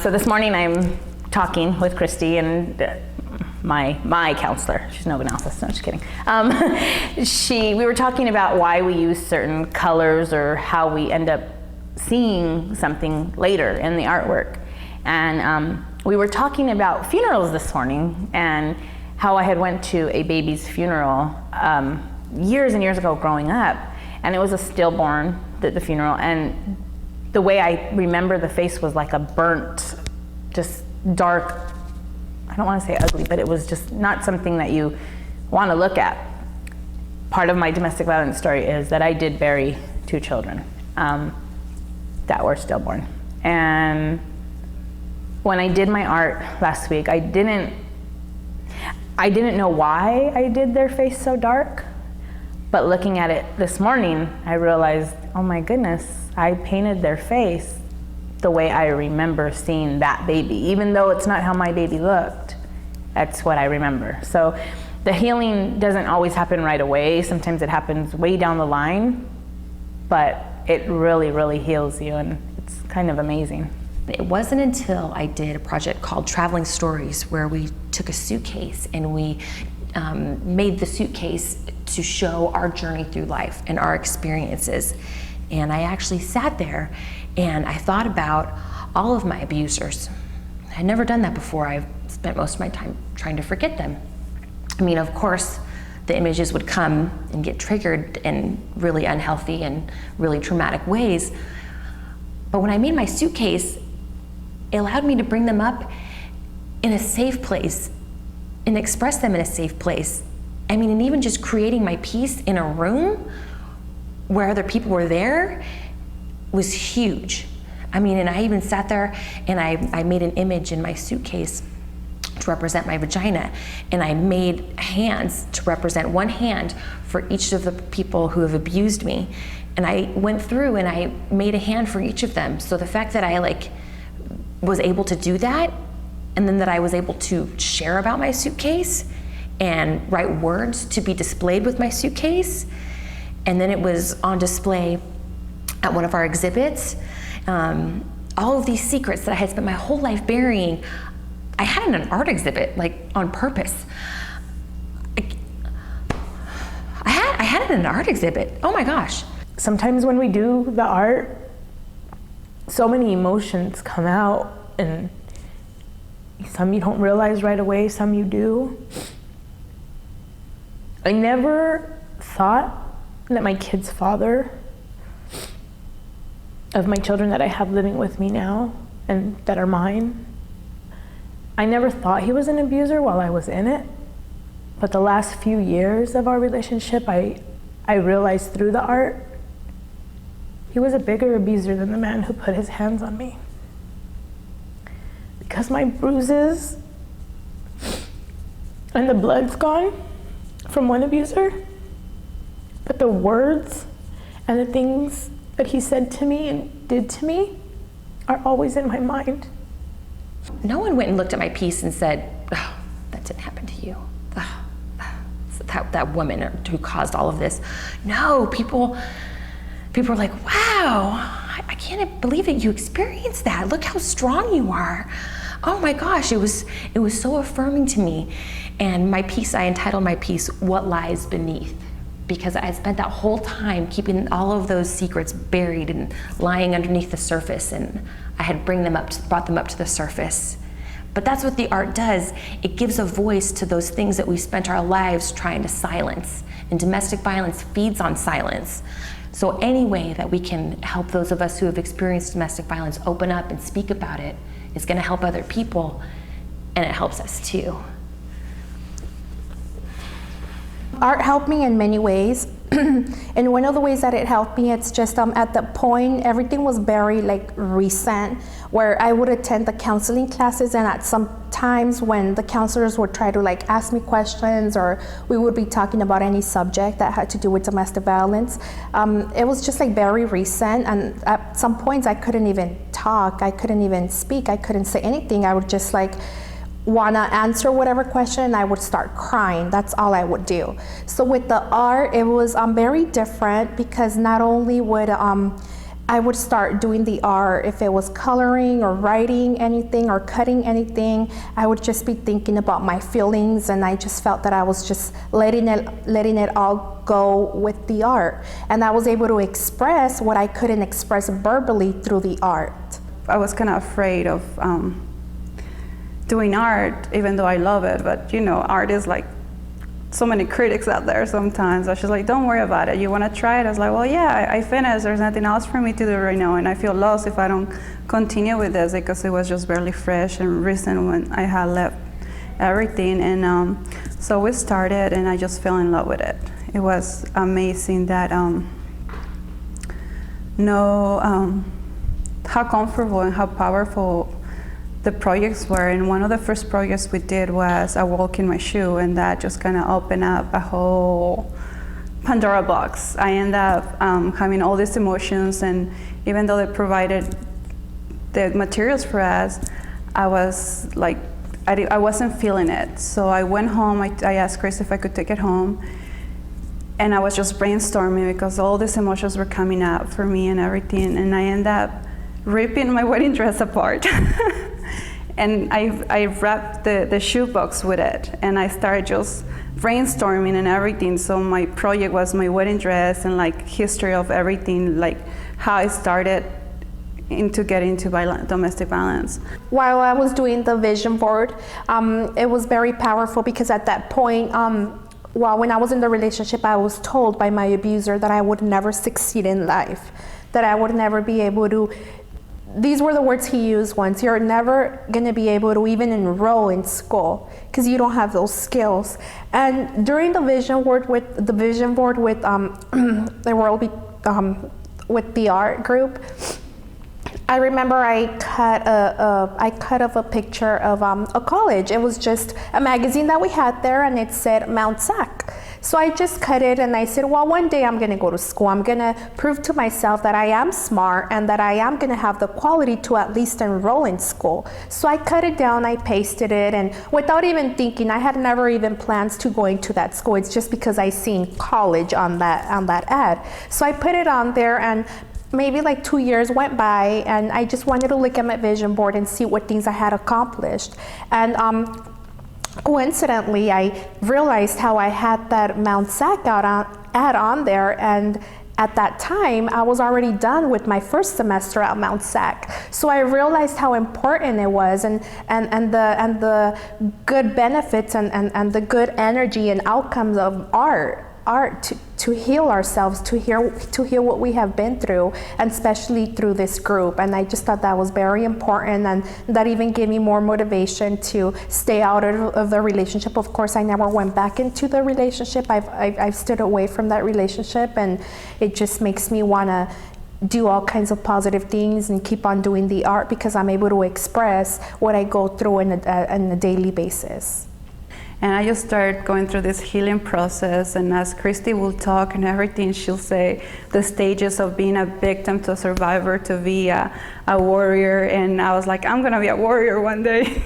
So this morning I'm talking with Christy and my counselor. She's no analysis, no, just kidding. We were talking about why we use certain colors or how we end up seeing something later in the artwork. And we were talking about funerals this morning and how I had went to a baby's funeral years and years ago growing up, and it was a stillborn, the funeral, and the way I remember the face was like a burnt, just dark, I don't want to say ugly, but it was just not something that you want to look at. Part of my domestic violence story is that I did bury 2 children that were stillborn. And when I did my art last week, I didn't know why I did their face so dark, but looking at it this morning, I realized, oh my goodness, I painted their face the way I remember seeing that baby. Even though it's not how my baby looked, that's what I remember. So the healing doesn't always happen right away. Sometimes it happens way down the line, but it really, really heals you, and it's kind of amazing. It wasn't until I did a project called Traveling Stories where we took a suitcase and we made the suitcase to show our journey through life and our experiences. And I actually sat there and I thought about all of my abusers. I'd never done that before. I've spent most of my time trying to forget them. I mean, of course, the images would come and get triggered in really unhealthy and really traumatic ways. But when I made my suitcase, it allowed me to bring them up in a safe place and express them in a safe place. I mean, and even just creating my piece in a room where other people were there was huge. I mean, and I even sat there and I made an image in my suitcase to represent my vagina, and I made hands to represent one hand for each of the people who have abused me. And I went through and I made a hand for each of them. So the fact that I was able to do that, and then that I was able to share about my suitcase and write words to be displayed with my suitcase, and then it was on display at one of our exhibits. All of these secrets that I had spent my whole life burying, I had in an art exhibit, on purpose. I had it in an art exhibit. Oh my gosh. Sometimes when we do the art, so many emotions come out, and some you don't realize right away, some you do. I never thought that my kid's father, of my children that I have living with me now and that are mine, I never thought he was an abuser while I was in it. But the last few years of our relationship, I realized through the art, he was a bigger abuser than the man who put his hands on me. Because my bruises and the blood's gone from one abuser, but the words and the things that he said to me and did to me are always in my mind. No one went and looked at my piece and said, oh, that didn't happen to you. That woman who caused all of this. No, people were like, wow, I can't believe that you experienced that. Look how strong you are. Oh my gosh, it was so affirming to me. And my piece, I entitled my piece, What Lies Beneath? Because I spent that whole time keeping all of those secrets buried and lying underneath the surface, and I had brought them up to the surface. But that's what the art does. It gives a voice to those things that we spent our lives trying to silence, and domestic violence feeds on silence. So any way that we can help those of us who have experienced domestic violence open up and speak about it is going to help other people, and it helps us too. Art helped me in many ways. And one of the ways that it helped me, it's just at the point, everything was very recent, where I would attend the counseling classes, and at some times when the counselors would try to ask me questions, or we would be talking about any subject that had to do with domestic violence, it was just very recent, and at some points I couldn't even talk, I couldn't even speak, I couldn't say anything. I would just want to answer whatever question, and I would start crying. That's all I would do. So with the art, it was very different, because not only would I would start doing the art. If it was coloring or writing anything or cutting anything, I would just be thinking about my feelings, and I just felt that I was just letting it all go with the art. And I was able to express what I couldn't express verbally through the art. I was kind of afraid of doing art, even though I love it, but you know, art is like so many critics out there sometimes. She's like, don't worry about it. You want to try it? I was like, well, yeah, I finished. There's nothing else for me to do right now. And I feel lost if I don't continue with this, because it was just barely fresh and recent when I had left everything. And so we started, and I just fell in love with it. It was amazing that how comfortable and how powerful the projects were. And one of the first projects we did was a walk in my shoe, and that just kind of opened up a whole Pandora box. I ended up having all these emotions, and even though they provided the materials for us, I was like, I wasn't feeling it. So I went home, I asked Chris if I could take it home, and I was just brainstorming because all these emotions were coming up for me and everything, and I ended up ripping my wedding dress apart. And I wrapped the shoebox with it, and I started just brainstorming and everything. So my project was my wedding dress and like history of everything, like how I started into getting into domestic violence. While I was doing the vision board, it was very powerful because at that point, when I was in the relationship, I was told by my abuser that I would never succeed in life, that I would never be able to. These were the words he used once. You're never going to be able to even enroll in school because you don't have those skills. And during the vision board with with the art group, I remember I cut of a picture of a college. It was just a magazine that we had there, and it said Mount Sac. So I just cut it, and I said, well, one day I'm gonna go to school. I'm gonna prove to myself that I am smart and that I am gonna have the quality to at least enroll in school. So I cut it down, I pasted it, and without even thinking, I had never even plans to going to that school. It's just because I seen college on that ad. So I put it on there, and maybe like 2 years went by, and I just wanted to look at my vision board and see what things I had accomplished. And coincidentally, I realized how I had that Mount Sac ad on there, and at that time, I was already done with my first semester at Mount Sac. So I realized how important it was, and the good benefits and the good energy and outcomes of art to heal ourselves, to heal what we have been through, and especially through this group. And I just thought that was very important, and that even gave me more motivation to stay out of the relationship. Of course, I never went back into the relationship. I've stood away from that relationship, and it just makes me want to do all kinds of positive things and keep on doing the art because I'm able to express what I go through on a daily basis. And I just started going through this healing process, and as Christy will talk and everything, she'll say the stages of being a victim to a survivor to be a warrior, and I was like, I'm gonna be a warrior one day.